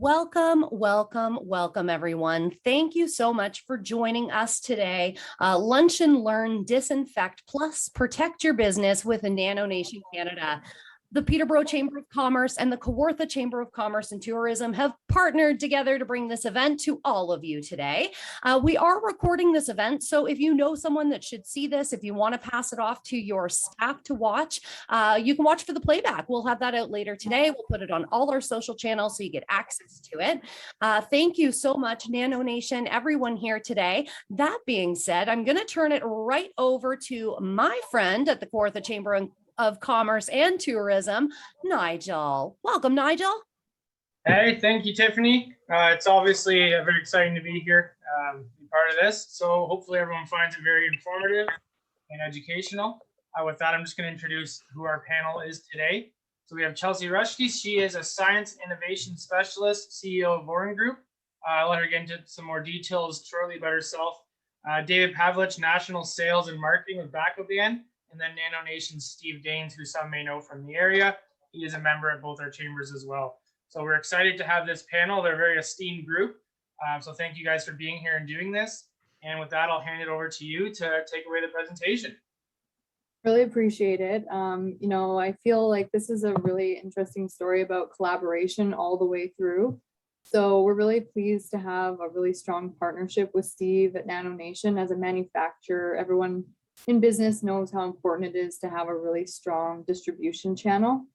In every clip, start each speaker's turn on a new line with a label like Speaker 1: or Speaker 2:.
Speaker 1: Welcome, welcome, welcome, everyone. Thank you so much for joining us today. Lunch and Learn, Disinfect, plus Protect Your Business with NanoNation Canada. The Peterborough Chamber of Commerce and the Kawartha Chamber of Commerce and Tourism have partnered together to bring this event to all of you today. We are recording this event, so if you know someone that should see this, if you want to pass it off to your staff to watch, you can watch for the playback. We'll have that out later today. We'll put it on all our social channels so you get access to it. Thank you so much, NanoNation, everyone here today. That being said, I'm going to turn it right over to my friend at the Kawartha Chamber of Commerce and Tourism, Nigel. Welcome, Nigel.
Speaker 2: Hey, thank you, Tiffany. It's obviously very exciting to be here, be part of this. So hopefully everyone finds it very informative and educational. With that, I'm just going to introduce who our panel is today. So we have Chelsey Reschke. She is a Science Innovation Specialist, CEO of Voran Group. I'll let her get into some more details shortly about herself. David Pavlich, National Sales and Marketing with Bacoban. And then NanoNation's Steve Daynes, who some may know from the area. He is a member at both our chambers as well. So we're excited to have this panel. They're a very esteemed group. So thank you guys for being here and doing this. And with that, I'll hand it over to you to take away the presentation.
Speaker 3: Really appreciate it. I feel like this is a really interesting story about collaboration all the way through. So we're really pleased to have a really strong partnership with Steve at NanoNation. As a manufacturer, everyone in business knows how important it is to have a really strong distribution channel.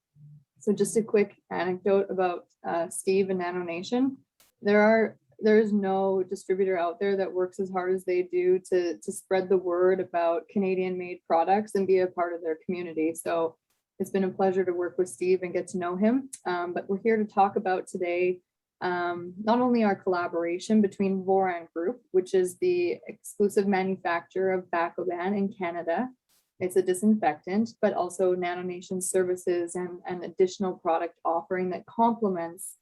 Speaker 3: So just a quick anecdote about Steve and NanoNation. There is no distributor out there that works as hard as they do to spread the word about Canadian-made products and be a part of their community. So it's been a pleasure to work with Steve and get to know him. But we're here to talk about today not only our collaboration between Voran Group, which is the exclusive manufacturer of Bacoban in Canada. It's a disinfectant, but also NanoNation services and additional product offering that complements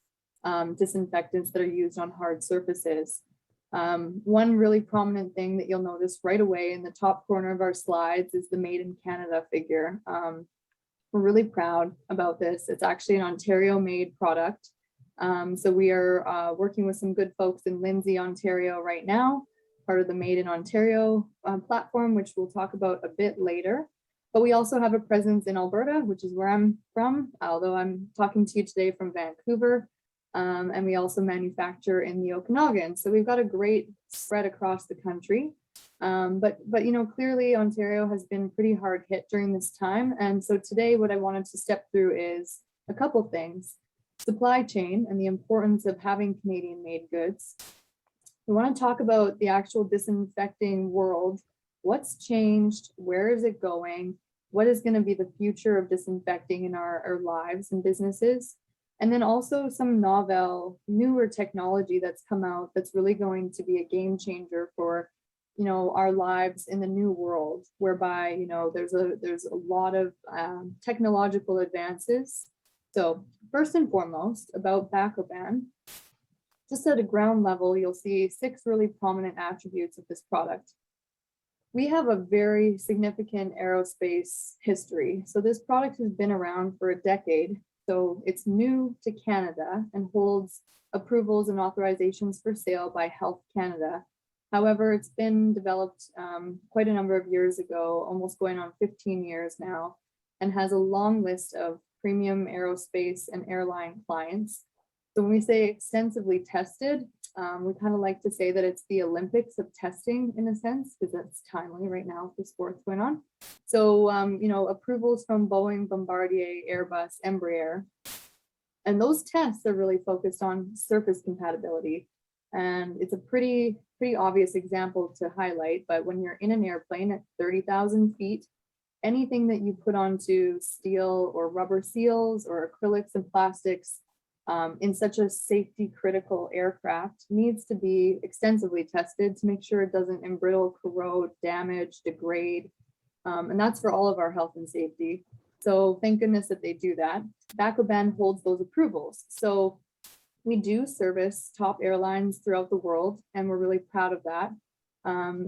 Speaker 3: disinfectants that are used on hard surfaces. One really prominent thing that you'll notice right away in the top corner of our slides is the Made in Canada figure. We're really proud about this. It's actually an Ontario-made product. So we are working with some good folks in Lindsay, Ontario right now, part of the Made in Ontario platform, which we'll talk about a bit later. But we also have a presence in Alberta, which is where I'm from, although I'm talking to you today from Vancouver. And we also manufacture in the Okanagan. So we've got a great spread across the country. But clearly Ontario has been pretty hard hit during this time. And so today what I wanted to step through is a couple things. Supply chain and the importance of having Canadian made goods. We want to talk about the actual disinfecting world. What's changed? Where is it going? What is going to be the future of disinfecting in our lives and businesses? And then also some novel, newer technology that's come out that's really going to be a game changer for, our lives in the new world, whereby, there's a lot of technological advances. So first and foremost, about Bacoban, just at a ground level, you'll see 6 really prominent attributes of this product. We have a very significant aerospace history. So this product has been around for a decade. So it's new to Canada and holds approvals and authorizations for sale by Health Canada. However, it's been developed quite a number of years ago, almost going on 15 years now, and has a long list of premium aerospace and airline clients. So when we say extensively tested, we kind of like to say that it's the Olympics of testing in a sense, because that's timely right now with the sports going on. So, approvals from Boeing, Bombardier, Airbus, Embraer. And those tests are really focused on surface compatibility. And it's a pretty obvious example to highlight, but when you're in an airplane at 30,000 feet, anything that you put onto steel or rubber seals or acrylics and plastics in such a safety critical aircraft needs to be extensively tested to make sure it doesn't embrittle, corrode, damage, degrade. And that's for all of our health and safety. So thank goodness that they do that. Bacoban holds those approvals. So we do service top airlines throughout the world, and we're really proud of that.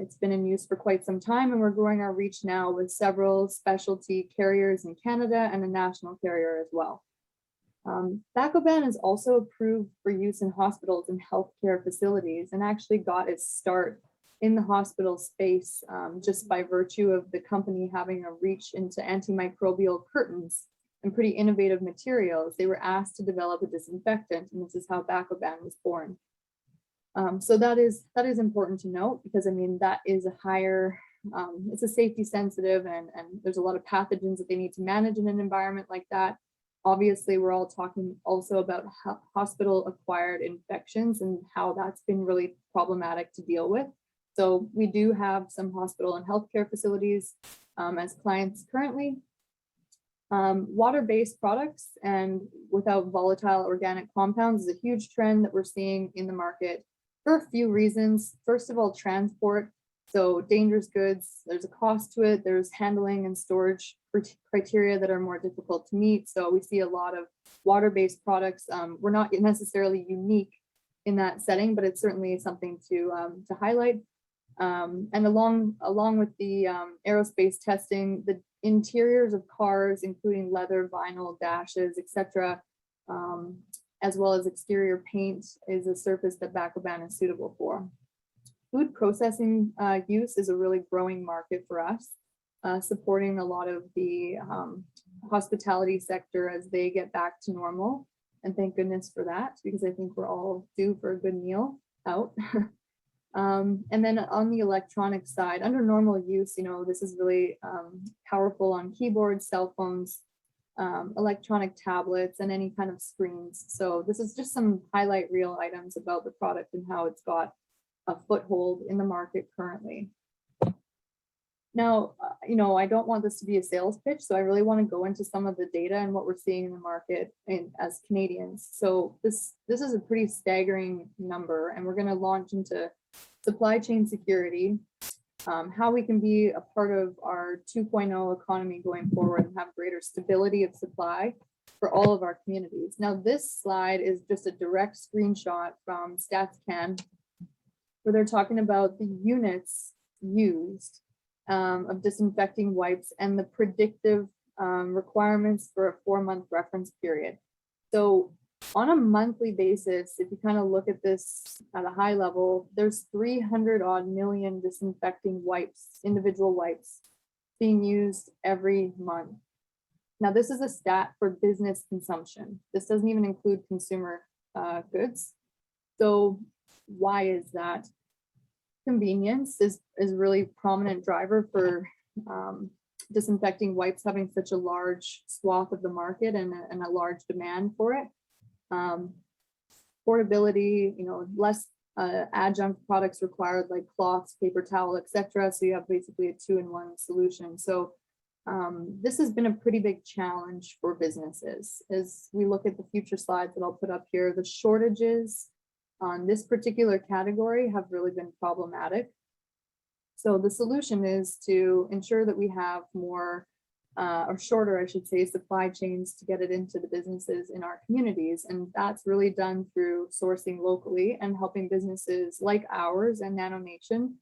Speaker 3: It's been in use for quite some time, and we're growing our reach now with several specialty carriers in Canada and a national carrier as well. Bacoban is also approved for use in hospitals and healthcare facilities, and actually got its start in the hospital space just by virtue of the company having a reach into antimicrobial curtains and pretty innovative materials. They were asked to develop a disinfectant, and this is how Bacoban was born. So that is important to note, because I mean, that is a higher, it's a safety sensitive, and there's a lot of pathogens that they need to manage in an environment like that. Obviously, we're all talking also about hospital acquired infections and how that's been really problematic to deal with. So we do have some hospital and healthcare facilities as clients currently. Water-based products and without volatile organic compounds is a huge trend that we're seeing in the market for a few reasons. First of all, transport. So dangerous goods, there's a cost to it. There's handling and storage criteria that are more difficult to meet. So we see a lot of water-based products. We're not necessarily unique in that setting, but it's certainly something to highlight. And along with the aerospace testing, the interiors of cars, including leather, vinyl, dashes, etc., as well as exterior paint, is a surface that Bacoban is suitable for. Food processing use is a really growing market for us, supporting a lot of the hospitality sector as they get back to normal. And thank goodness for that, because I think we're all due for a good meal out. And then on the electronic side, under normal use, you know, this is really powerful on keyboards, cell phones, electronic tablets, and any kind of screens. So this is just some highlight reel items about the product and how it's got a foothold in the market currently. Now, you know, I don't want this to be a sales pitch, so I really want to go into some of the data and what we're seeing in the market as Canadians. So this is a pretty staggering number, and we're going to launch into supply chain security, how we can be a part of our 2.0 economy going forward and have greater stability of supply for all of our communities. Now, this slide is just a direct screenshot from StatsCan, where they're talking about the units used of disinfecting wipes and the predictive requirements for a 4-month reference period. So on a monthly basis, if you kind of look at this at a high level, there's 300 odd million disinfecting wipes, individual wipes, being used every month. Now, this is a stat for business consumption. This doesn't even include consumer goods. So why is that? Convenience is really prominent driver for disinfecting wipes having such a large swath of the market and a large demand for it. Portability, you know, less adjunct products required like cloths, paper towel, etc. So you have basically a 2-in-1 solution. So this has been a pretty big challenge for businesses. As we look at the future slides that I'll put up here, the shortages on this particular category have really been problematic. So the solution is to ensure that we have more or shorter, I should say, supply chains to get it into the businesses in our communities. And that's really done through sourcing locally and helping businesses like ours and NanoNation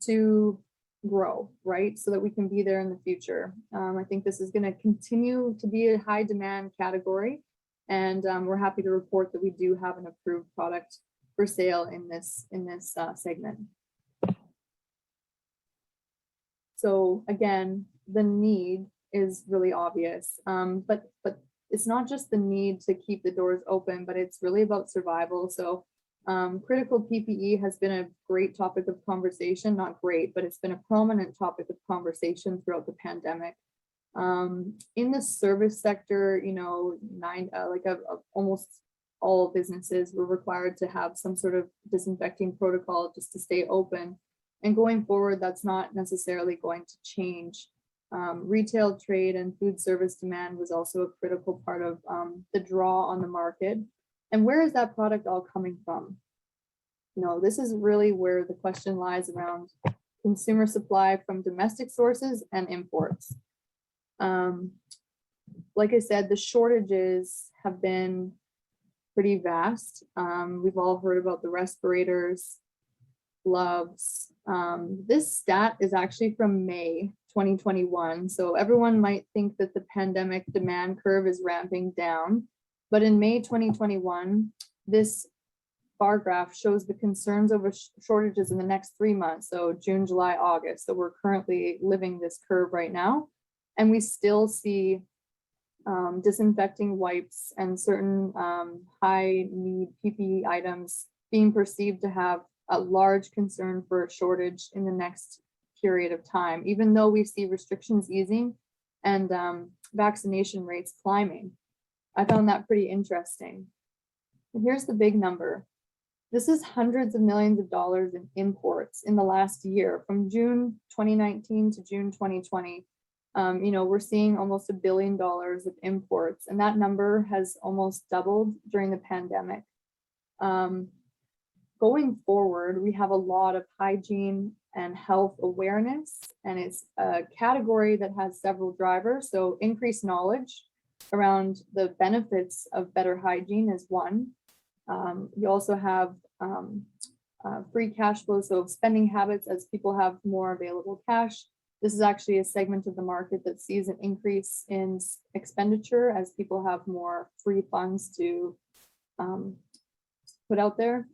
Speaker 3: to grow, right? So that we can be there in the future. I think this is going to continue to be a high demand category. And we're happy to report that we do have an approved product for sale in this segment. So again, the need is really obvious, but it's not just the need to keep the doors open, but it's really about survival. So critical PPE has been a great topic of conversation, not great, but it's been a prominent topic of conversation throughout the pandemic. In the service sector, you know, almost all businesses were required to have some sort of disinfecting protocol just to stay open. And going forward, that's not necessarily going to change. Retail trade and food service demand was also a critical part of the draw on the market. And where is that product all coming from? You know, this is really where the question lies around consumer supply from domestic sources and imports. Like I said, the shortages have been pretty vast. We've all heard about the respirators, gloves. This stat is actually from May 2021. So everyone might think that the pandemic demand curve is ramping down. But in May 2021, this bar graph shows the concerns over shortages in the next 3 months, so June, July, August. So we're currently living this curve right now, and we still see disinfecting wipes and certain high need PPE items being perceived to have a large concern for a shortage in the next period of time, even though we see restrictions easing and vaccination rates climbing. I found that pretty interesting. And here's the big number. This is hundreds of millions of dollars in imports in the last year, from June 2019 to June 2020. We're seeing almost $1 billion of imports, and that number has almost doubled during the pandemic. Going forward, we have a lot of hygiene and health awareness, and it's a category that has several drivers. So increased knowledge around the benefits of better hygiene is one. You also have free cash flow, so spending habits as people have more available cash. This is actually a segment of the market that sees an increase in expenditure as people have more free funds to put out there.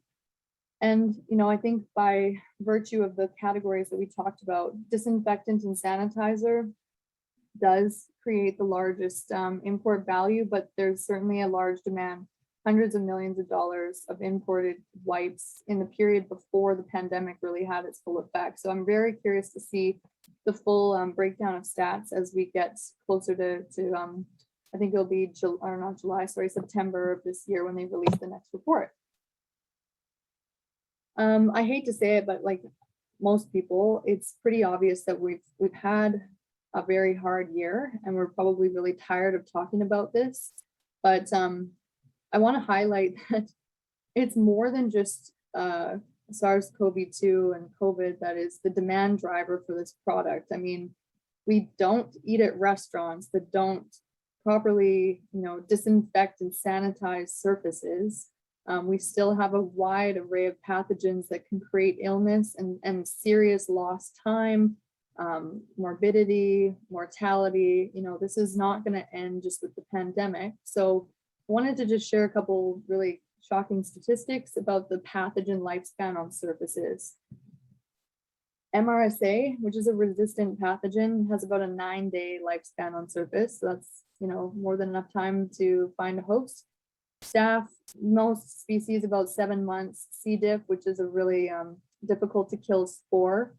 Speaker 3: And, I think by virtue of the categories that we talked about, disinfectant and sanitizer does create the largest import value, but there's certainly a large demand, hundreds of millions of dollars of imported wipes in the period before the pandemic really had its full effect. So I'm very curious to see the full breakdown of stats as we get closer to I think it'll be September of this year when they release the next report. I hate to say it, but like most people, it's pretty obvious that we've had a very hard year, and we're probably really tired of talking about this. But I want to highlight that it's more than just SARS-CoV-2 and COVID that is the demand driver for this product. I mean, we don't eat at restaurants that don't properly, disinfect and sanitize surfaces. We still have a wide array of pathogens that can create illness and serious lost time, morbidity, mortality. This is not going to end just with the pandemic. So I wanted to just share a couple really shocking statistics about the pathogen lifespan on surfaces. MRSA, which is a resistant pathogen, has about a 9-day lifespan on surface. So that's, more than enough time to find a host. Staph, most species about 7 months. C. diff, which is a really difficult to kill spore,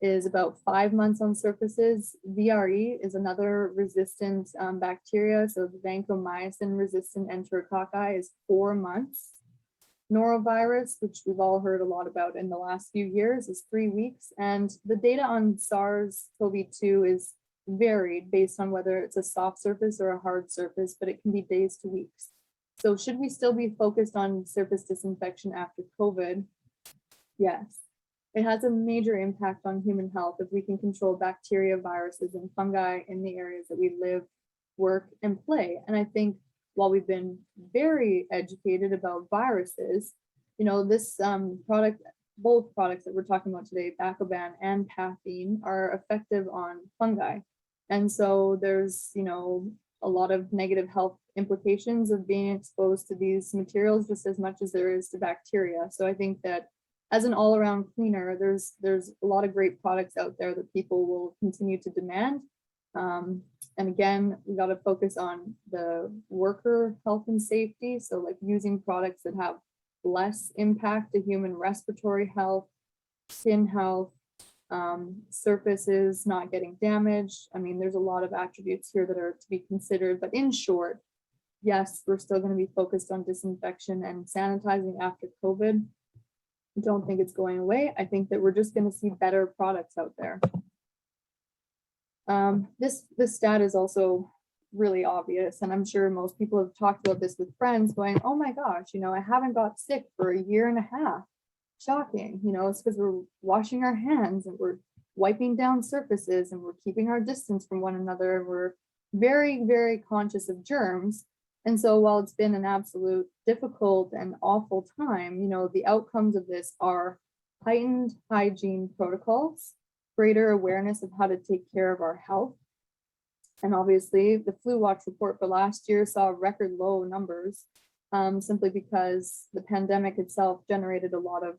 Speaker 3: is about 5 months on surfaces. VRE is another resistant bacteria. So the vancomycin resistant enterococci is 4 months. Norovirus, which we've all heard a lot about in the last few years, is 3 weeks. And the data on SARS-CoV-2 is varied based on whether it's a soft surface or a hard surface, but it can be days to weeks. So should we still be focused on surface disinfection after COVID? Yes. It has a major impact on human health if we can control bacteria, viruses, and fungi in the areas that we live, work, and play. And I think while we've been very educated about viruses, this product, both products that we're talking about today, Bacoban and Pathine, are effective on fungi. And so there's, a lot of negative health implications of being exposed to these materials just as much as there is to bacteria. So I think that as an all-around cleaner, there's a lot of great products out there that people will continue to demand. And again, we got to focus on the worker health and safety. So like using products that have less impact to human respiratory health, skin health, surfaces not getting damaged. I mean, there's a lot of attributes here that are to be considered, but in short, yes, we're still going to be focused on disinfection and sanitizing after COVID. I don't think it's going away. I think that we're just going to see better products out there. This stat is also really obvious, and I'm sure most people have talked about this with friends going, oh my gosh, I haven't got sick for 1.5 years. Shocking, it's because we're washing our hands and we're wiping down surfaces and we're keeping our distance from one another. We're very, very conscious of germs. And so while it's been an absolute difficult and awful time, the outcomes of this are heightened hygiene protocols, greater awareness of how to take care of our health, And obviously the flu watch report for last year saw record low numbers, simply because the pandemic itself generated a lot of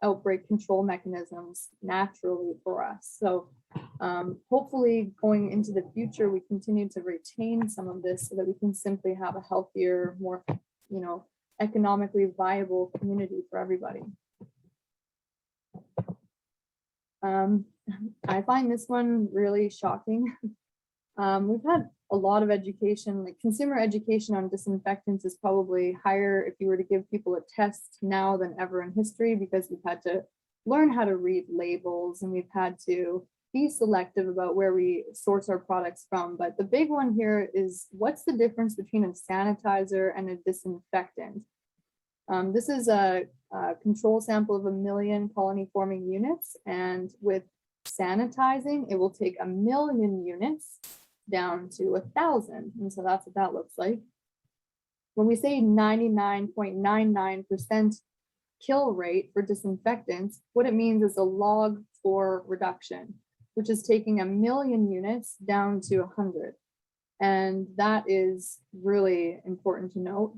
Speaker 3: outbreak control mechanisms naturally for us. So hopefully going into the future, we continue to retain some of this so that we can simply have a healthier, more, economically viable community for everybody. I find this one really shocking. We've had a lot of education, like consumer education on disinfectants is probably higher if you were to give people a test now than ever in history, because we've had to learn how to read labels and we've had to be selective about where we source our products from. But the big one here is, what's the difference between a sanitizer and a disinfectant? This is a control sample of 1 million colony forming units, and with sanitizing, it will take 1 million units down to 1,000. And so that's what that looks like. When we say 99.99% kill rate for disinfectants, what it means is a log 4 reduction, which is taking 1 million units down to 100. And that is really important to note.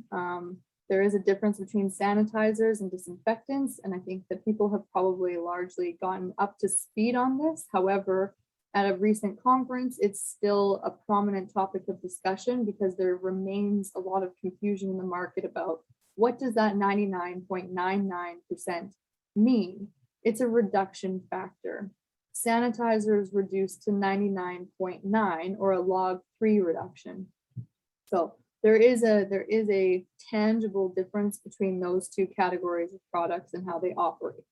Speaker 3: There is a difference between sanitizers and disinfectants, and I think that people have probably largely gotten up to speed on this. However, at a recent conference, it's still a prominent topic of discussion because there remains a lot of confusion in the market about what does that 99.99% mean? It's a reduction factor. Sanitizers reduced to 99.9 or a log 3 reduction. So there is a tangible difference between those two categories of products and how they operate.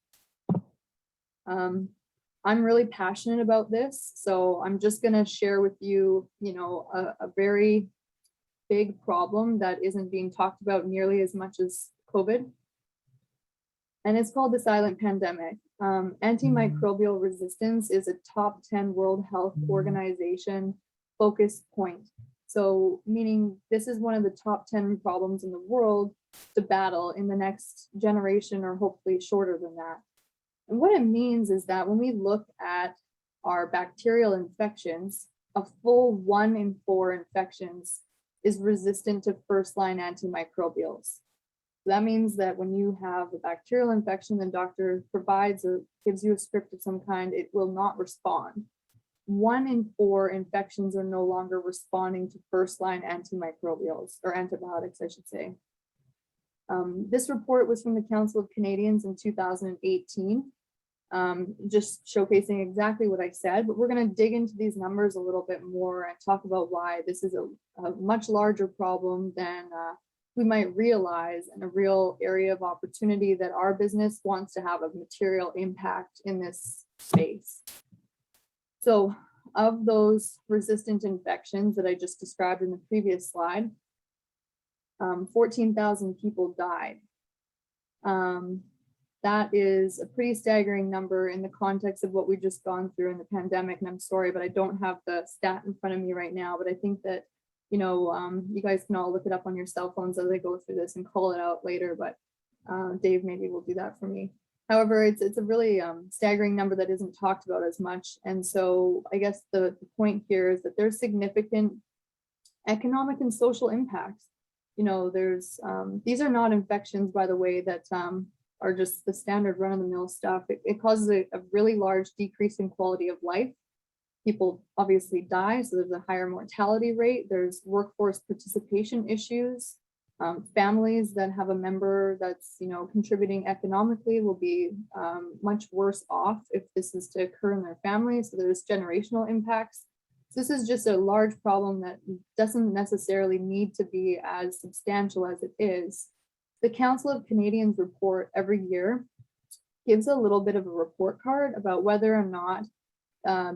Speaker 3: I'm really passionate about this, so I'm just going to share with you, a very big problem that isn't being talked about nearly as much as COVID. And it's called the silent pandemic. Antimicrobial resistance is a top 10 World Health Organization focus point. So meaning this is one of the top 10 problems in the world to battle in the next generation, or hopefully shorter than that. And what it means is that when we look at our bacterial infections, a full 1 in 4 infections is resistant to first-line antimicrobials. That means that when you have a bacterial infection, the doctor provides or gives you a script of some kind, it will not respond. 1 in 4 infections are no longer responding to first-line antimicrobials, or antibiotics, I should say. This report was from the Council of Canadians in 2018, just showcasing exactly what I said, but we're going to dig into these numbers a little bit more and talk about why this is a much larger problem than we might realize, and a real area of opportunity that our business wants to have a material impact in this space. So of those resistant infections that I just described in the previous slide, 14,000 people died. That is a pretty staggering number in the context of what we've just gone through in the pandemic. And I'm sorry, but I don't have the stat in front of me right now, but I think that, you guys can all look it up on your cell phones as I go through this and call it out later, but Dave maybe will do that for me. However, it's a really staggering number that isn't talked about as much. And so I guess the point here is that there's significant economic and social impacts. There's these are not infections, by the way, that are just the standard run-of-the-mill stuff. It causes a really large decrease in quality of life. People obviously die, so there's a higher mortality rate. There's workforce participation issues. Families that have a member that's contributing economically will be much worse off if this is to occur in their family. So there's generational impacts. So this is just a large problem that doesn't necessarily need to be as substantial as it is. The Council of Canadians report every year gives a little bit of a report card about whether or not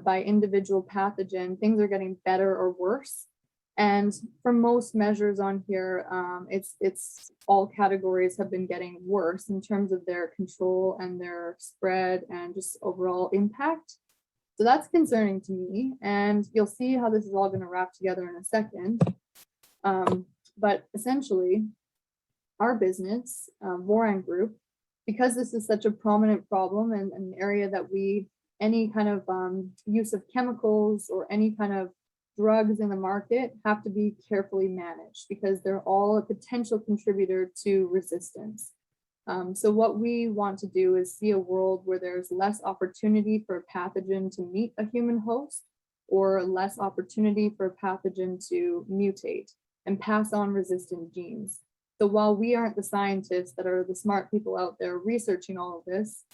Speaker 3: by individual pathogen things are getting better or worse. And for most measures on here, it's all categories have been getting worse in terms of their control and their spread and just overall impact. So that's concerning to me, and you'll see how this is all going to wrap together in a second. But essentially, our business, Voran Group, because this is such a prominent problem and an area that any kind of use of chemicals or any kind of drugs in the market have to be carefully managed because they're all a potential contributor to resistance. So what we want to do is see a world where there's less opportunity for a pathogen to meet a human host, or less opportunity for a pathogen to mutate and pass on resistant genes. So while we aren't the scientists that are the smart people out there researching all of this,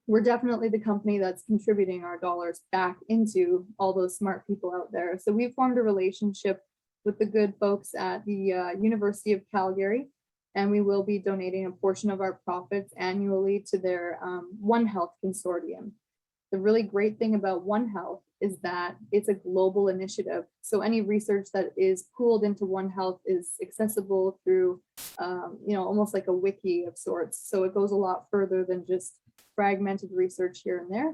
Speaker 3: we're definitely the company that's contributing our dollars back into all those smart people out there. So we formed a relationship with the good folks at the University of Calgary, and we will be donating a portion of our profits annually to their One Health consortium. The really great thing about One Health is that it's a global initiative. So any research that is pooled into One Health is accessible through, almost like a wiki of sorts. So it goes a lot further than just fragmented research here and there.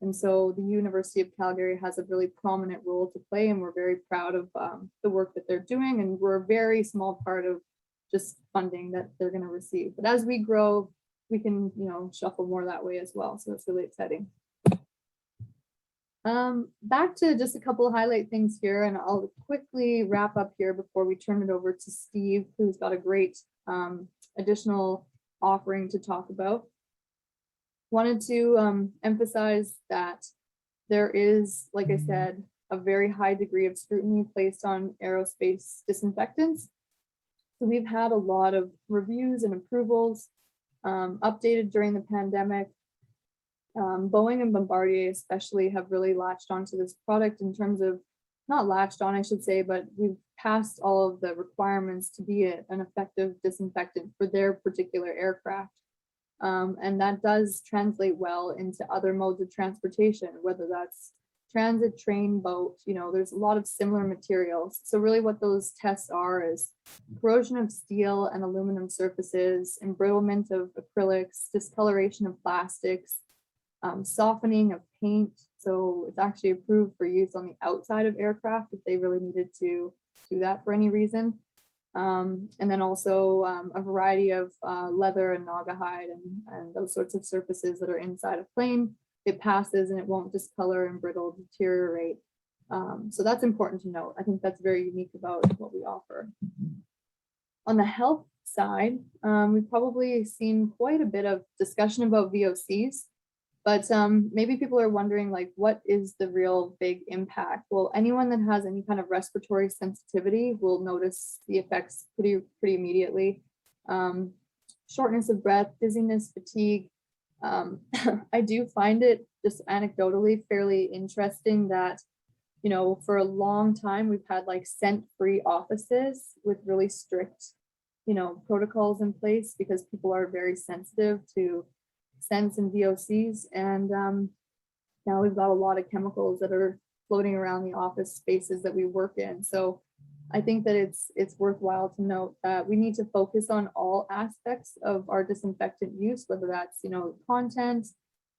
Speaker 3: And so the University of Calgary has a really prominent role to play, and we're very proud of the work that they're doing. And we're a very small part of just funding that they're going to receive. But as we grow, we can, shuffle more that way as well. So that's really exciting. Back to just a couple of highlight things here, and I'll quickly wrap up here before we turn it over to Steve, who's got a great additional offering to talk about. Wanted to emphasize that there is, like I said, a very high degree of scrutiny placed on aerospace disinfectants. So we've had a lot of reviews and approvals updated during the pandemic. Boeing and Bombardier especially have really latched onto this product in terms of, not latched on, I should say, but we've passed all of the requirements to be an effective disinfectant for their particular aircraft. And that does translate well into other modes of transportation, whether that's transit, train, boat, there's a lot of similar materials. So really what those tests are is corrosion of steel and aluminum surfaces, embrittlement of acrylics, discoloration of plastics, softening of paint. So it's actually approved for use on the outside of aircraft if they really needed to do that for any reason. And then also a variety of leather and naugahyde and those sorts of surfaces that are inside a plane. It passes and it won't discolor, embrittle, deteriorate. So that's important to note. I think that's very unique about what we offer. On the health side, we've probably seen quite a bit of discussion about VOCs. But maybe people are wondering, like, what is the real big impact? Well, anyone that has any kind of respiratory sensitivity will notice the effects pretty immediately. Shortness of breath, dizziness, fatigue. I do find it, just anecdotally, fairly interesting that, for a long time, we've had like scent-free offices with really strict, protocols in place because people are very sensitive to scents and VOCs, and now we've got a lot of chemicals that are floating around the office spaces that we work in. So I think that it's worthwhile to note that we need to focus on all aspects of our disinfectant use, whether that's content,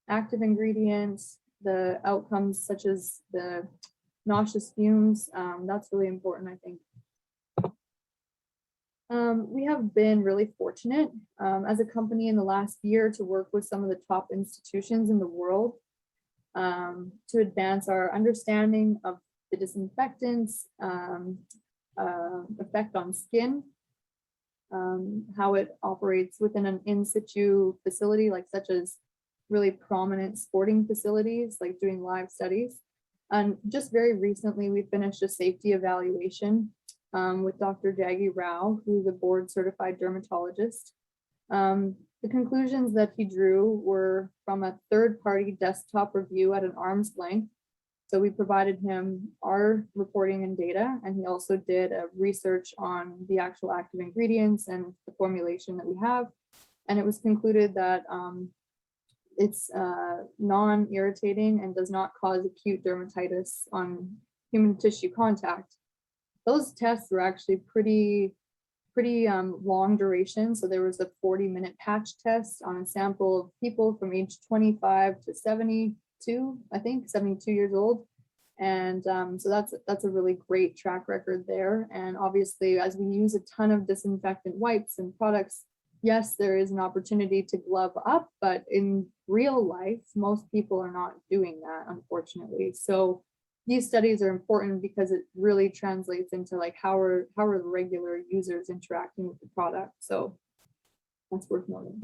Speaker 3: active ingredients, the outcomes such as the noxious fumes. That's really important, I think. We have been really fortunate as a company in the last year to work with some of the top institutions in the world to advance our understanding of the disinfectants, effect on skin, how it operates within an in situ facility, like such as really prominent sporting facilities, like doing live studies. And just very recently, we finished a safety evaluation with Dr. Jaggi Rao, who's a board certified dermatologist. The conclusions that he drew were from a third-party desktop review at an arm's length. So we provided him our reporting and data, and he also did a research on the actual active ingredients and the formulation that we have. And it was concluded that it's non-irritating and does not cause acute dermatitis on human tissue contact. Those tests were actually pretty long duration. So there was a 40-minute patch test on a sample of people from age 25 to 72, I think 72 years old. And so that's a really great track record there. And obviously, as we use a ton of disinfectant wipes and products, yes, there is an opportunity to glove up, but in real life, most people are not doing that, unfortunately. So these studies are important because it really translates into like how are the regular users interacting with the product. So that's worth noting.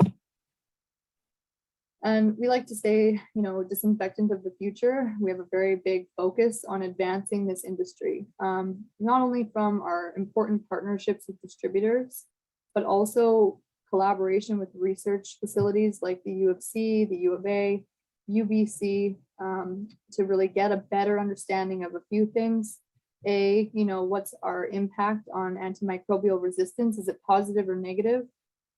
Speaker 3: And we like to say, disinfectant of the future. We have a very big focus on advancing this industry, not only from our important partnerships with distributors, but also collaboration with research facilities like the U of C, the U of A, UBC, to really get a better understanding of a few things. What's our impact on antimicrobial resistance? Is it positive or negative?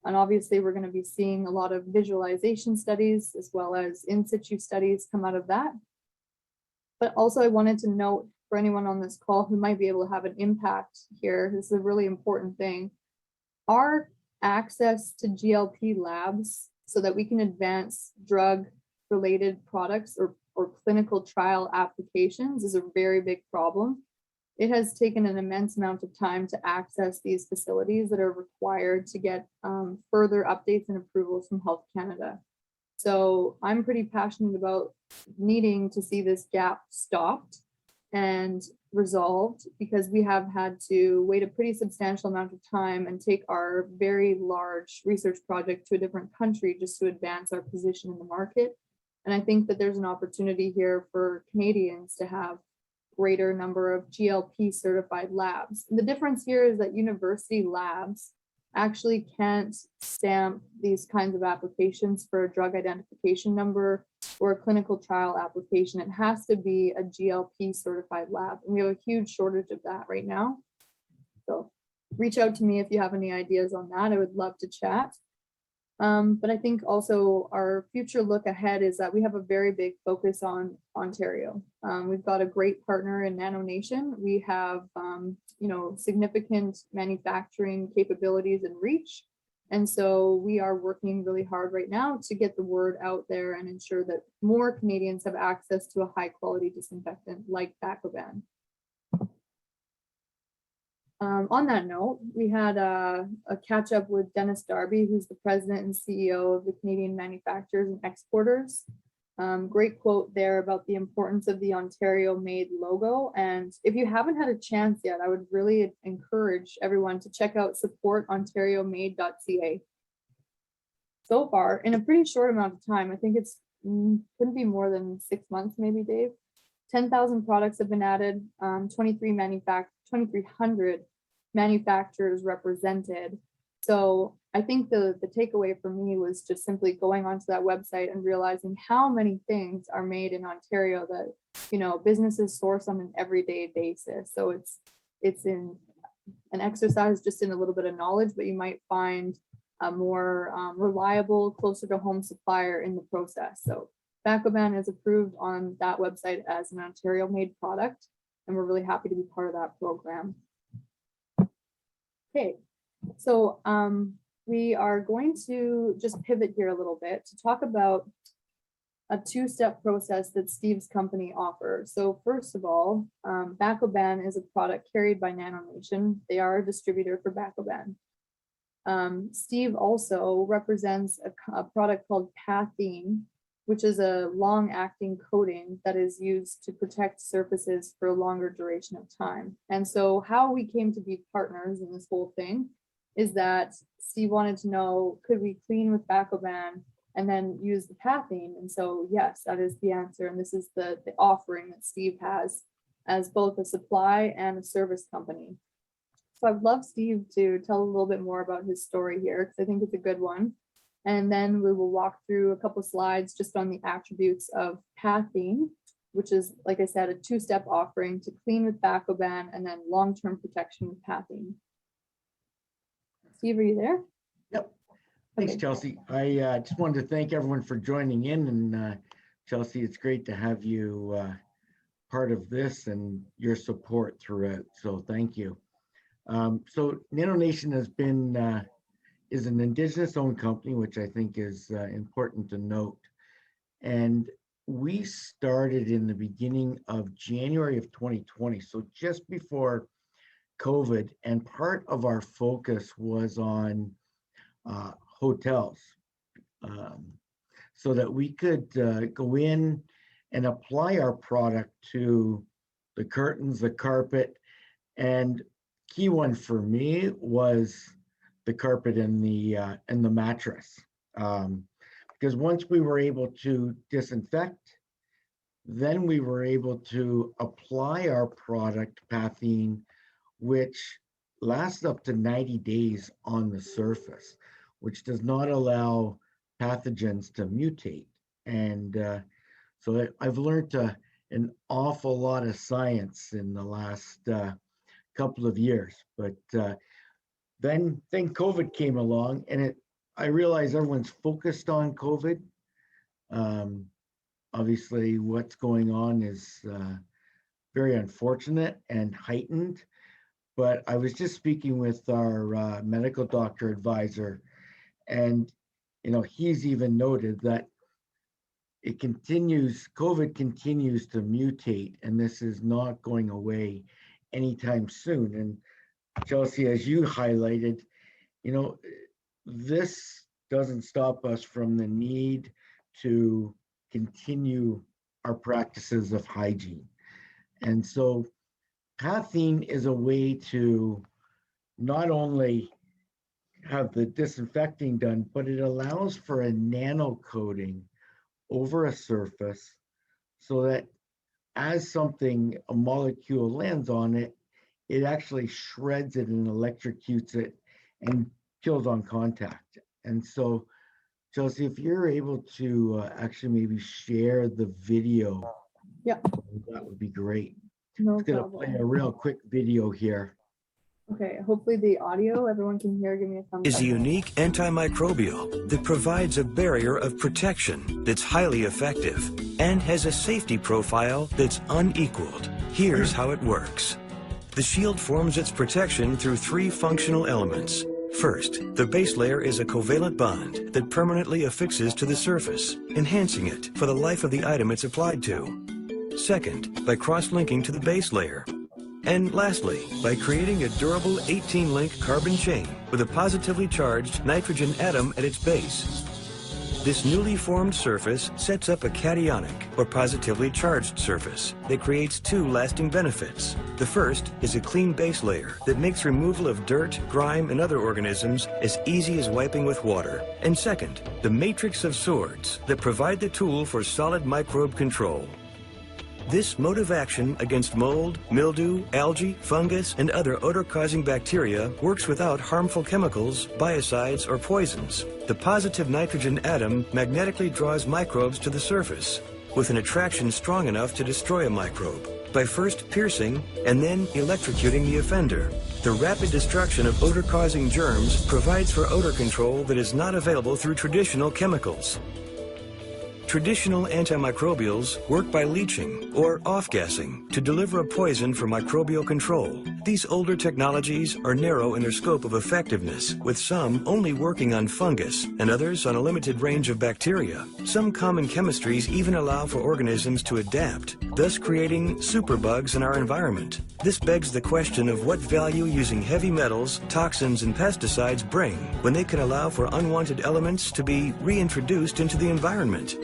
Speaker 3: And obviously, we're going to be seeing a lot of visualization studies as well as in situ studies come out of that. But also, I wanted to note for anyone on this call who might be able to have an impact here, this is a really important thing. Our access to GLP labs so that we can advance drug-related products or clinical trial applications is a very big problem. It has taken an immense amount of time to access these facilities that are required to get further updates and approvals from Health Canada. So I'm pretty passionate about needing to see this gap stopped and resolved, because we have had to wait a pretty substantial amount of time and take our very large research project to a different country just to advance our position in the market. And I think that there's an opportunity here for Canadians to have greater number of GLP certified labs. And the difference here is that university labs actually can't stamp these kinds of applications for a drug identification number or a clinical trial application. It has to be a GLP certified lab. And we have a huge shortage of that right now. So reach out to me if you have any ideas on that. I would love to chat. But I think also our future look ahead is that we have a very big focus on Ontario. We've got a great partner in NanoNation. We have, significant manufacturing capabilities and reach. And so we are working really hard right now to get the word out there and ensure that more Canadians have access to a high quality disinfectant like Bacoban. On that note, we had a catch up with Dennis Darby, who's the president and CEO of the Canadian Manufacturers and Exporters. Great quote there about the importance of the Ontario made logo. And if you haven't had a chance yet, I would really encourage everyone to check out supportonteriomade.ca. So far, in a pretty short amount of time, I think it's couldn't be more than 6 months, maybe, Dave. 10,000 products have been added, 2,300 manufacturers represented. So I think the takeaway for me was just simply going onto that website and realizing how many things are made in Ontario that, businesses source on an everyday basis. So it's in an exercise just in a little bit of knowledge, but you might find a more reliable, closer to home supplier in the process. So Bacoban is approved on that website as an Ontario made product, and we're really happy to be part of that program. Okay, so we are going to just pivot here a little bit to talk about a two-step process that Steve's company offers. So first of all, Bacoban is a product carried by NanoNation. They are a distributor for Bacoban. Steve also represents a product called Pathene, which is a long-acting coating that is used to protect surfaces for a longer duration of time. And so how we came to be partners in this whole thing is that Steve wanted to know, could we clean with Bacoban and then use the Pathene? And so, yes, that is the answer. And this is the offering that Steve has as both a supply and a service company. So I'd love Steve to tell a little bit more about his story here, because I think it's a good one. And then we will walk through a couple slides just on the attributes of Pathene, which is, like I said, a two-step offering to clean with Bacoban and then long-term protection with Pathene. Steve, are you there?
Speaker 4: Yep. Thanks,
Speaker 3: Okay.
Speaker 4: Chelsey. I just wanted to thank everyone for joining in. And Chelsey, it's great to have you part of this and your support throughout. So thank you. So NanoNation has been is an Indigenous-owned company, which I think is important to note. And we started in the beginning of January of 2020, so just before COVID, and part of our focus was on hotels, so that we could go in and apply our product to the curtains, the carpet, and key one for me was the carpet and the mattress. Because once we were able to disinfect, then we were able to apply our product, Pathine, which lasts up to 90 days on the surface, which does not allow pathogens to mutate. And so I've learned an awful lot of science in the last couple of years. But then COVID came along, and I realized everyone's focused on COVID. Obviously, what's going on is very unfortunate and heightened. But I was just speaking with our medical doctor advisor, and he's even noted that COVID continues to mutate, and this is not going away anytime soon. And Chelsey, as you highlighted, this doesn't stop us from the need to continue our practices of hygiene. And so Pathine is a way to not only have the disinfecting done, but it allows for a nano coating over a surface so that as a molecule lands on it, it actually shreds it and electrocutes it and kills on contact. And so, Chelsey, if you're able to actually maybe share the video,
Speaker 3: Yeah,
Speaker 4: that would be great.
Speaker 3: no
Speaker 4: I'm going to play
Speaker 3: problem.
Speaker 4: a real quick video here.
Speaker 3: Okay, hopefully the audio, everyone can hear. Give me a thumbs
Speaker 5: Is
Speaker 3: up.
Speaker 5: a unique antimicrobial that provides a barrier of protection that's highly effective and has a safety profile that's unequaled. Here's how it works. The shield forms its protection through 3 functional elements. First, the base layer is a covalent bond that permanently affixes to the surface, enhancing it for the life of the item it's applied to. Second, by cross-linking to the base layer. And lastly, by creating a durable 18-link carbon chain with a positively charged nitrogen atom at its base. This newly formed surface sets up a cationic, or positively charged surface, that creates 2 lasting benefits. The first is a clean base layer that makes removal of dirt, grime, and other organisms as easy as wiping with water. And second, the matrix of swords that provide the tool for solid microbe control. This mode of action against mold, mildew, algae, fungus, and other odor-causing bacteria works without harmful chemicals, biocides, or poisons. The positive nitrogen atom magnetically draws microbes to the surface with an attraction strong enough to destroy a microbe by first piercing and then electrocuting the offender. The rapid destruction of odor-causing germs provides for odor control that is not available through traditional chemicals. Traditional antimicrobials work by leaching or off-gassing to deliver a poison for microbial control. These older technologies are narrow in their scope of effectiveness, with some only working on fungus and others on a limited range of bacteria. Some common chemistries even allow for organisms to adapt, thus creating superbugs in our environment. This begs the question of what value using heavy metals, toxins, and pesticides bring when they can allow for unwanted elements to be reintroduced into the environment.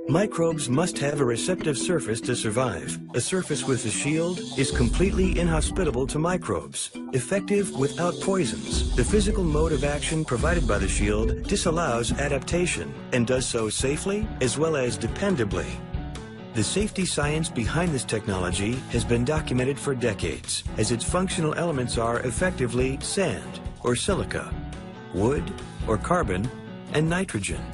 Speaker 5: Microbes must have a receptive surface to survive. A surface with a shield is completely inhospitable to microbes, effective without poisons. The physical mode of action provided by the shield disallows adaptation and does so safely as well as dependably. The safety science behind this technology has been documented for decades, as its functional elements are effectively sand or silica, wood or carbon, and nitrogen.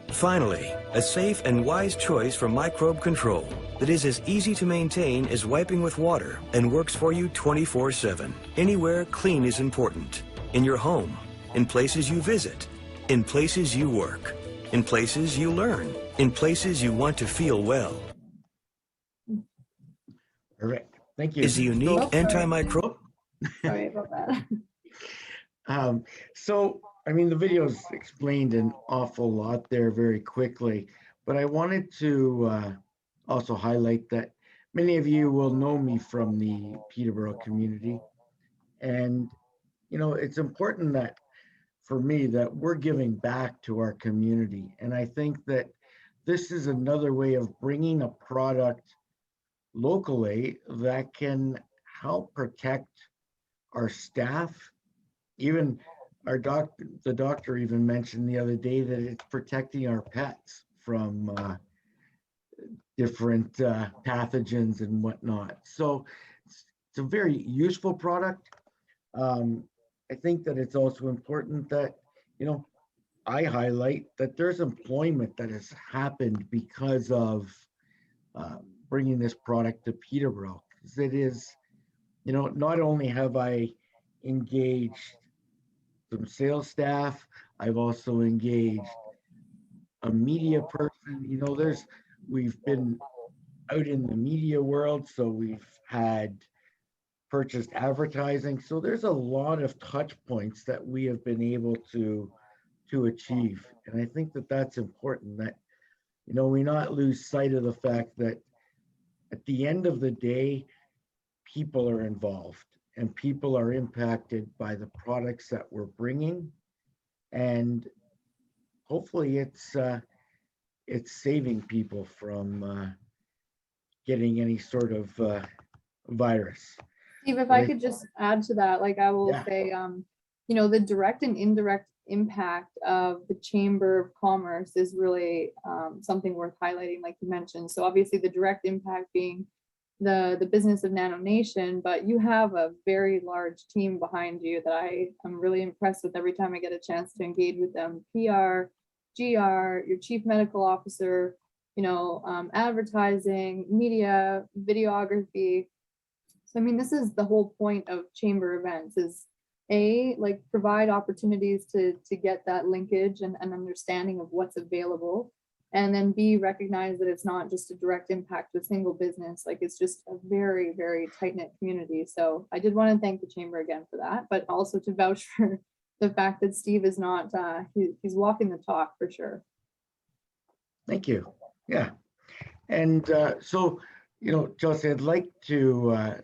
Speaker 5: Finally, a safe and wise choice for microbe control that is as easy to maintain as wiping with water and works for you 24/7. Anywhere clean is important. In your home, in places you visit, in places you work, in places you learn, in places you want to feel well.
Speaker 4: Perfect. Thank you.
Speaker 5: Is a unique antimicrobial.
Speaker 3: Sorry about that.
Speaker 4: So, I mean, the video's explained an awful lot there very quickly, but I wanted to also highlight that many of you will know me from the Peterborough community. And, it's important that for me that we're giving back to our community. And I think that this is another way of bringing a product locally that can help protect our staff. Even the doctor even mentioned the other day that it's protecting our pets from different pathogens and whatnot. So it's a very useful product. I think that it's also important that, I highlight that there's employment that has happened because of bringing this product to Peterborough. Because it is, not only have I engaged some sales staff, I've also engaged a media person. We've been out in the media world, so we've had purchased advertising. So there's a lot of touch points that we have been able to achieve. And I think that that's important, that, we not lose sight of the fact that at the end of the day, people are involved and people are impacted by the products that we're bringing. And hopefully it's saving people from getting any sort of virus.
Speaker 3: Steve, if
Speaker 4: But
Speaker 3: I could just add to that, like I will
Speaker 4: Yeah.
Speaker 3: say, the direct and indirect impact of the Chamber of Commerce is really something worth highlighting, like you mentioned. So obviously the direct impact being the business of NanoNation, but you have a very large team behind you that I am really impressed with every time I get a chance to engage with them. PR, GR, your chief medical officer, advertising, media, videography. So, I mean, this is the whole point of chamber events, is like provide opportunities to get that linkage and an understanding of what's available. And then B, recognize that it's not just a direct impact to a single business, like it's just a very, very tight-knit community. So I did want to thank the chamber again for that, but also to vouch for the fact that Steve is not, he's walking the talk for sure.
Speaker 4: Thank you. Yeah. And so, Chelsey, I'd like to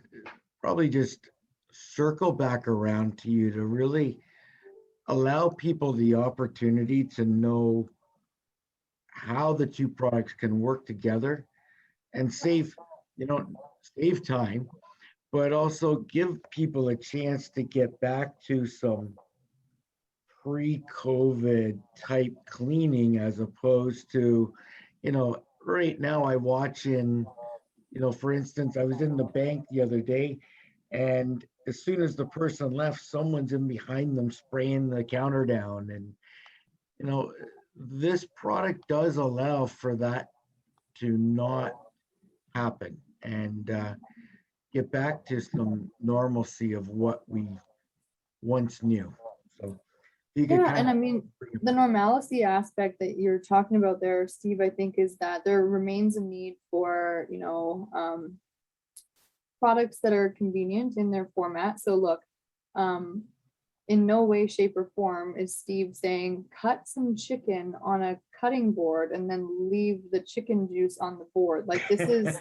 Speaker 4: probably just circle back around to you to really allow people the opportunity to know how the two products can work together and save time, but also give people a chance to get back to some pre-COVID type cleaning, as opposed to, right now I watch for instance, I was in the bank the other day, and as soon as the person left, someone's in behind them spraying the counter down. And, this product does allow for that to not happen and get back to some normalcy of what we once knew. So you could
Speaker 3: Yeah, and I mean, the normalcy aspect that you're talking about there, Steve, I think is that there remains a need for, products that are convenient in their format. So look, in no way, shape, or form is Steve saying cut some chicken on a cutting board and then leave the chicken juice on the board. Like this is,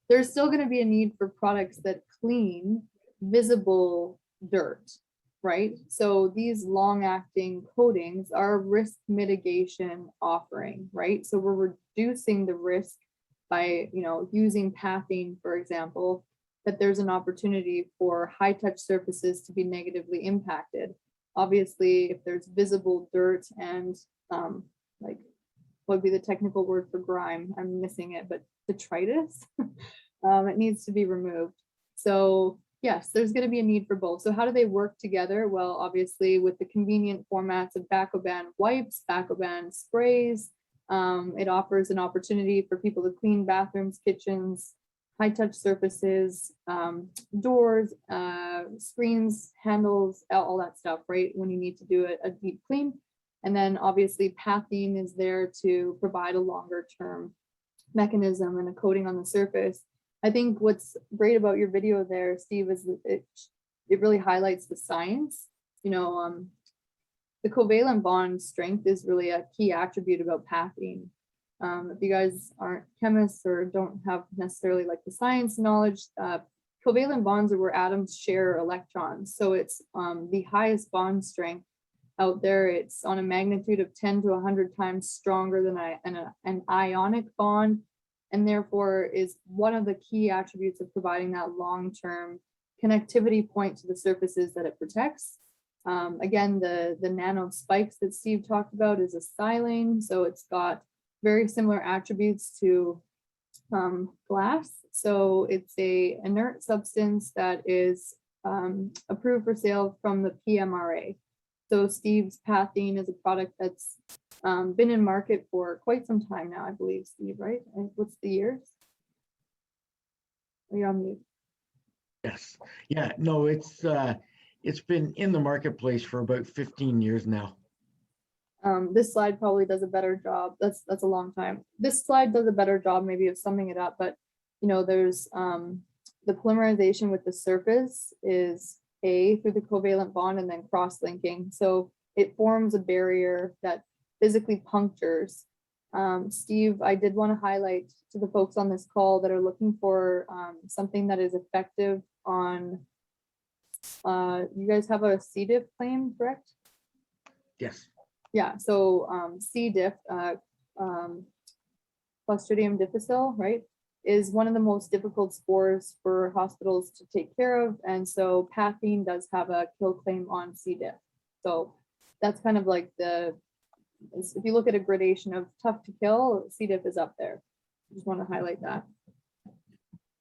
Speaker 3: there's still going to be a need for products that clean visible dirt, right? So these long-acting coatings are a risk mitigation offering, right? So we're reducing the risk by, using pathing, for example, that there's an opportunity for high-touch surfaces to be negatively impacted. Obviously, if there's visible dirt and like, what would be the technical word for grime? I'm missing it, but detritus, it needs to be removed. So yes, there's going to be a need for both. So how do they work together? Well, obviously with the convenient formats of Bacoban wipes, Bacoban sprays, it offers an opportunity for people to clean bathrooms, kitchens, high-touch surfaces, doors, screens, handles, all that stuff, right? When you need to do a deep clean. And then obviously pathing is there to provide a longer-term mechanism and a coating on the surface. I think what's great about your video there, Steve, is it really highlights the science. The covalent bond strength is really a key attribute about pathing. If you guys aren't chemists or don't have necessarily like the science knowledge, covalent bonds are where atoms share electrons. So it's the highest bond strength out there. It's on a magnitude of 10 to 100 times stronger than an ionic bond. and therefore is one of the key attributes of providing that long-term connectivity point to the surfaces that it protects. Again, the nano spikes that Steve talked about is a silane, so it's got very similar attributes to glass. So it's a inert substance that is approved for sale from the PMRA. So Steve's Pathine is a product that's been in market for quite some time now, I believe, Steve, right? What's the years? Are you on mute?
Speaker 4: Yes. Yeah, no, it's been in the marketplace for about 15 years now.
Speaker 3: This slide probably does a better job. That's a long time. This slide does a better job maybe of summing it up, but you know, there's the polymerization with the surface is through the covalent bond and then cross-linking. So it forms a barrier that physically punctures. Steve, I did want to highlight to the folks on this call that are looking for something that is effective on, you guys have a C. diff claim, correct?
Speaker 4: Yes.
Speaker 3: Yeah, so C. diff, Clostridium difficile, right, is one of the most difficult spores for hospitals to take care of. And so Pathine does have a kill claim on C. diff. So that's kind of like if you look at a gradation of tough to kill, C. diff is up there. I just want to highlight that.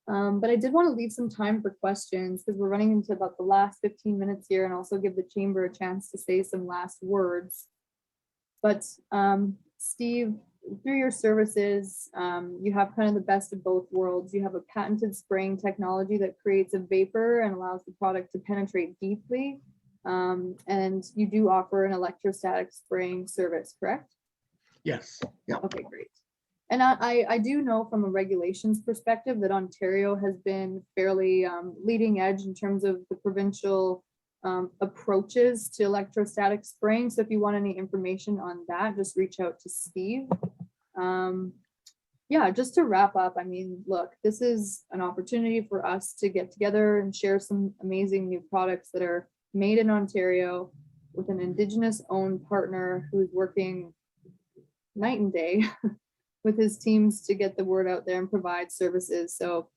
Speaker 3: But I did want to leave some time for questions because we're running into about the last 15 minutes here, and also give the chamber a chance to say some last words. But Steve, through your services, you have kind of the best of both worlds. You have a patented spraying technology that creates a vapor and allows the product to penetrate deeply. And you do offer an electrostatic spraying service, correct?
Speaker 4: Yes. Yeah.
Speaker 3: Okay, great. And I do know from a regulations perspective that Ontario has been fairly leading edge in terms of the provincial approaches to electrostatic spraying. So if you want any information on that, just reach out to Steve. Yeah, just to wrap up, I mean, look, this is an opportunity for us to get together and share some amazing new products that are made in Ontario with an Indigenous owned partner who's working night and day with his teams to get the word out there and provide services. So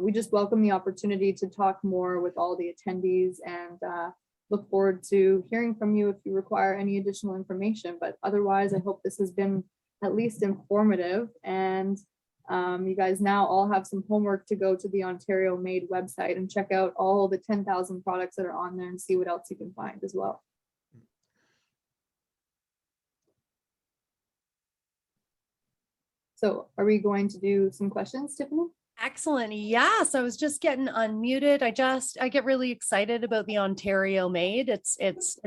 Speaker 3: we just welcome the opportunity to talk more with all the attendees, and look forward to hearing from you if you require any additional information. But otherwise, I hope this has been at least informative, and you guys now all have some homework to go to the Ontario Made website and check out all the 10,000 products that are on there and see what else you can find as well. So are we going to do some questions, Tiffany?
Speaker 1: Excellent. Yes, I was just getting unmuted. I get really excited about the Ontario Made. It's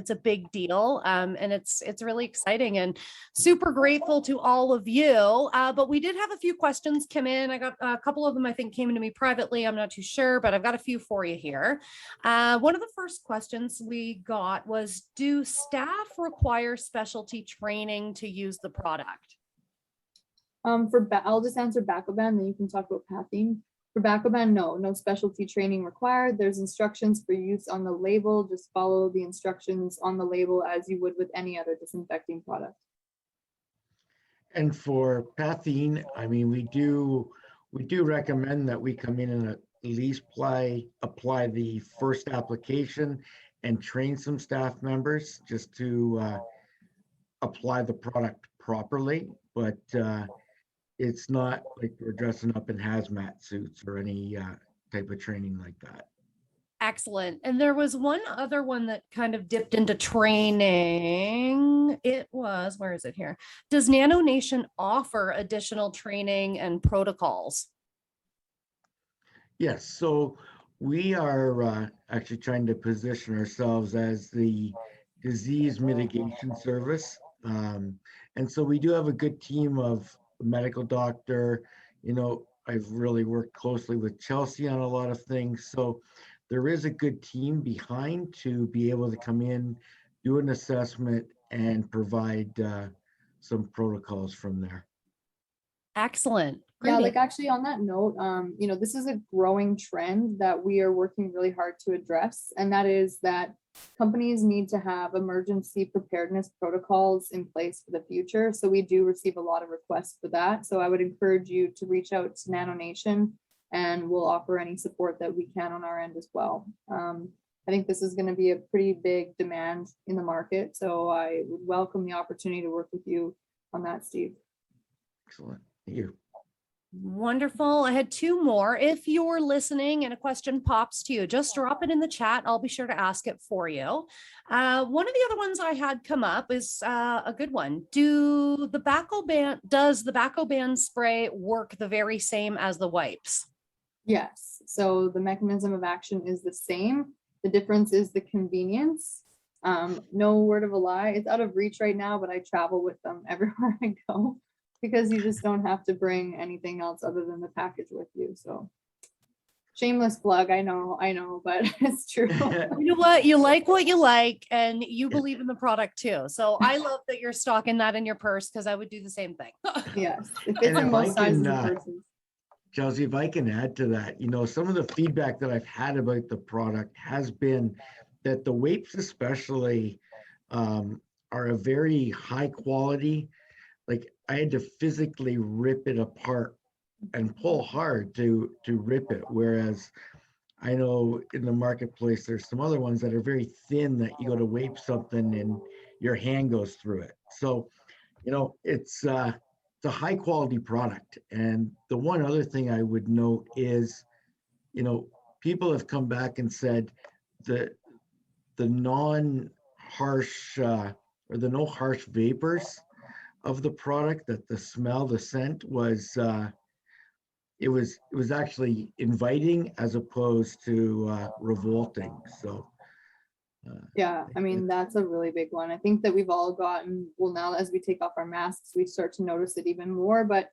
Speaker 1: a big deal, and it's really exciting, and super grateful to all of you. But we did have a few questions come in. I got a couple of them, I think, came to me privately. I'm not too sure, but I've got a few for you here. One of the first questions we got was, do staff require specialty training to use the product?
Speaker 3: I'll just answer Bacoban, then you can talk about Pathine. For Bacoban, no specialty training required. There's instructions for use on the label. Just follow the instructions on the label as you would with any other disinfecting product.
Speaker 4: And for Pathine, I mean, we do recommend that we come in and at least apply the first application and train some staff members just to apply the product properly. But it's not like we're dressing up in hazmat suits or any type of training like that.
Speaker 1: Excellent. And there was one other one that kind of dipped into training. It was, where is it here? Does NanoNation offer additional training and protocols?
Speaker 4: Yes, so we are actually trying to position ourselves as the disease mitigation service. And so we do have a good team of medical doctor. You know, I've really worked closely with Chelsey on a lot of things. So there is a good team behind to be able to come in, do an assessment, and provide some protocols from there.
Speaker 1: Excellent.
Speaker 3: Yeah,
Speaker 1: Great.
Speaker 3: like actually on that note, you know, this is a growing trend that we are working really hard to address, and that is that companies need to have emergency preparedness protocols in place for the future. So we do receive a lot of requests for that. So I would encourage you to reach out to NanoNation, and we'll offer any support that we can on our end as well. I think this is going to be a pretty big demand in the market, so I would welcome the opportunity to work with you on that, Steve.
Speaker 4: Excellent. Thank you.
Speaker 1: Wonderful. I had two more. If you're listening and a question pops to you, just drop it in the chat. I'll be sure to ask it for you. One of the other ones I had come up is a good one. Does the Bacoban spray work the very same as the wipes?
Speaker 3: Yes, so the mechanism of action is the same. The difference is the convenience. No word of a lie, it's out of reach right now, but I travel with them everywhere I go because you just don't have to bring anything else other than the package with you. So shameless plug, I know, but it's true.
Speaker 1: You know what? You like, and you believe in the product too. So I love that you're stocking that in your purse because I would do the same thing.
Speaker 3: Yes, it
Speaker 4: And
Speaker 3: fits in
Speaker 4: if
Speaker 3: most
Speaker 4: I
Speaker 3: sizes
Speaker 4: can,
Speaker 3: and purses.
Speaker 4: Chelsey, if I can add to that, you know, some of the feedback that I've had about the product has been that the wapes especially are a very high quality. Like I had to physically rip it apart and pull hard to rip it. Whereas I know in the marketplace, there's some other ones that are very thin that you go to wape something and your hand goes through it. So, you know, it's a high quality product. And the one other thing I would note is, you know, people have come back and said the non-harsh or the no harsh vapors of the product, that the smell, the scent was it was actually inviting as opposed to revolting. So
Speaker 3: Yeah, I mean, that's a really big one. I think that we've all gotten, well, now as we take off our masks, we start to notice it even more, but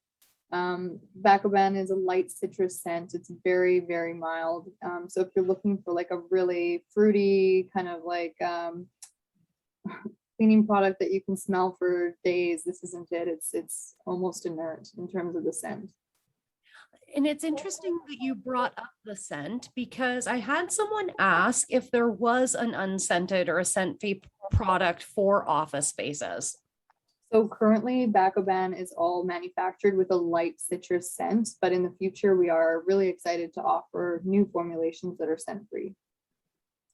Speaker 3: Bacoban is a light citrus scent. It's very, very mild. So if you're looking for like a really fruity kind of like cleaning product that you can smell for days, this isn't it. It's almost inert in terms of the scent.
Speaker 1: And it's interesting that you brought up the scent because I had someone ask if there was an unscented or a scent-free product for office spaces.
Speaker 3: So currently Bacoban is all manufactured with a light citrus scent, but in the future we are really excited to offer new formulations that are scent-free.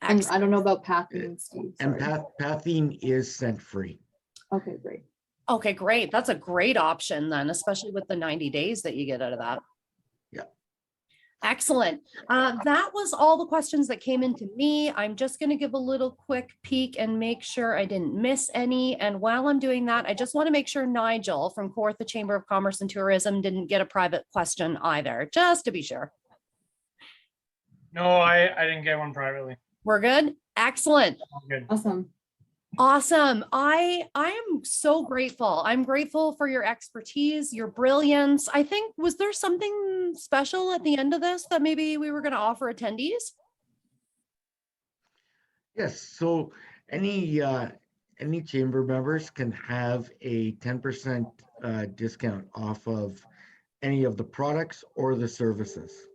Speaker 3: And I don't know about pathine, Steve.
Speaker 4: and
Speaker 3: Sorry.
Speaker 4: pathine is scent-free.
Speaker 3: Okay, great.
Speaker 1: Okay, great. That's a great option then, especially with the 90 days that you get out of that.
Speaker 4: Yeah.
Speaker 1: Excellent. That was all the questions that came into me. I'm just going to give a little quick peek and make sure I didn't miss any. And while I'm doing that, I just want to make sure Nigel from Kawartha Chamber of Commerce and Tourism didn't get a private question either, just to be sure.
Speaker 2: No, I didn't get one privately.
Speaker 1: We're good? Excellent.
Speaker 2: I'm good.
Speaker 3: Awesome.
Speaker 1: Awesome. I am so grateful. I'm grateful for your expertise, your brilliance. I think, was there something special at the end of this that maybe we were going to offer attendees?
Speaker 4: Yes, so any chamber members can have a 10% discount off of any of the products or the services.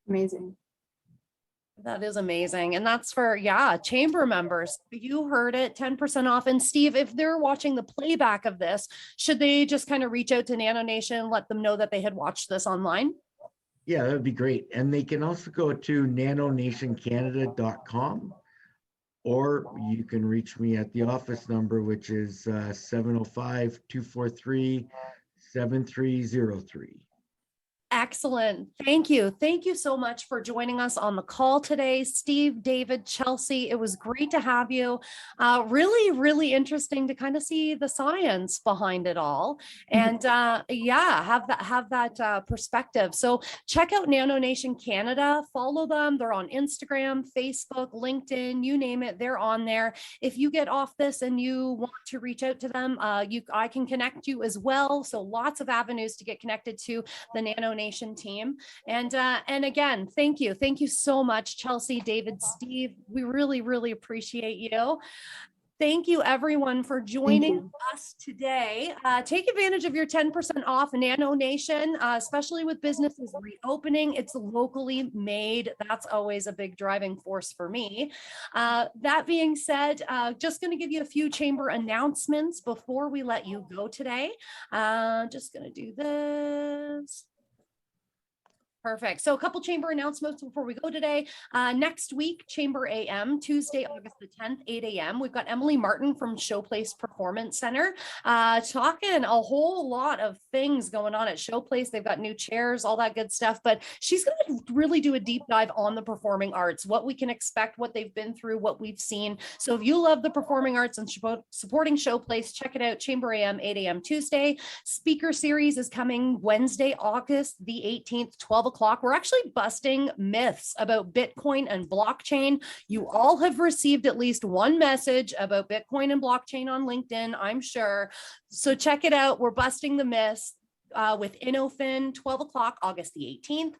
Speaker 3: Amazing.
Speaker 1: That is amazing. And that's for, yeah, chamber members. You heard it, 10% off. And Steve, if they're watching the playback of this, should they just kind of reach out to NanoNation, let them know that they had watched this online?
Speaker 4: Yeah, that would be great. And they can also go to nanonationcanada.com, or you can reach me at the office number, which is 705-243-7303.
Speaker 1: Excellent. Thank you. Thank you so much for joining us on the call today, Steve, David, Chelsey. It was great to have you. Really, really interesting to kind of see the science behind it all, and yeah, have that perspective. So check out NanoNation Canada. Follow them. They're on Instagram, Facebook, LinkedIn, you name it. They're on there. If you get off this and you want to reach out to them, I can connect you as well. So lots of avenues to get connected to the NanoNation team. And again, thank you so much, Chelsey, David, Steve. We really, really appreciate you. Thank you everyone for joining us today. Take advantage of your 10% off NanoNation, especially with businesses reopening. It's locally made. That's always a big driving force for me. That being said, just going to give you a few chamber announcements before we let you go today. Just going to do this. Perfect. So a couple chamber announcements before we go today. Next week, Chamber AM, Tuesday, August the 10th, 8 a.m. We've got Emily Martin from Showplace Performance Center talking a whole lot of things going on at Showplace. They've got new chairs, all that good stuff, but she's going to really do a deep dive on the performing arts, what we can expect, what they've been through, what we've seen. So if you love the performing arts and supporting Showplace, check it out. Chamber AM, 8 a.m. Tuesday. Speaker series is coming Wednesday, August the 18th, 12 o'clock. We're actually busting myths about Bitcoin and blockchain. You all have received at least one message about Bitcoin and blockchain on LinkedIn, I'm sure. So check it out. We're busting the myths. With InnoFin, 12 o'clock, August the 18th.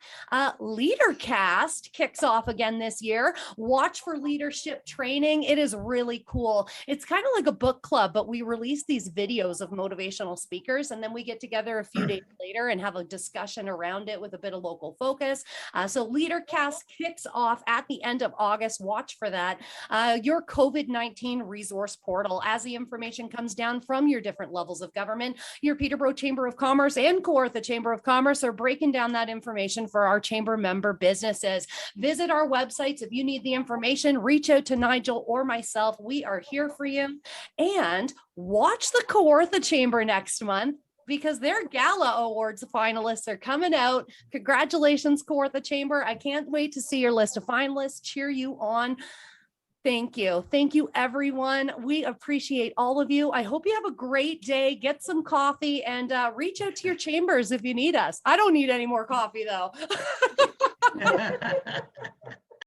Speaker 1: LeaderCast kicks off again this year. Watch for leadership training. It is really cool. It's kind of like a book club, but we release these videos of motivational speakers, and then we get together a few days later and have a discussion around it with a bit of local focus. So LeaderCast kicks off at the end of August. Watch for that. Your COVID-19 resource portal, as the information comes down from your different levels of government, your Peterborough Chamber of Commerce and Kawartha Chamber of Commerce are breaking down that information for our chamber member businesses. Visit our websites. If you need the information, reach out to Nigel or myself. We are here for you. And watch the Kawartha Chamber next month, because their gala awards finalists are coming out. Congratulations, Kawartha Chamber. I can't wait to see your list of finalists, cheer you on. Thank you. Thank you, everyone. We appreciate all of you. I hope you have a great day. Get some coffee and reach out to your chambers if you need us. I don't need any more coffee, though.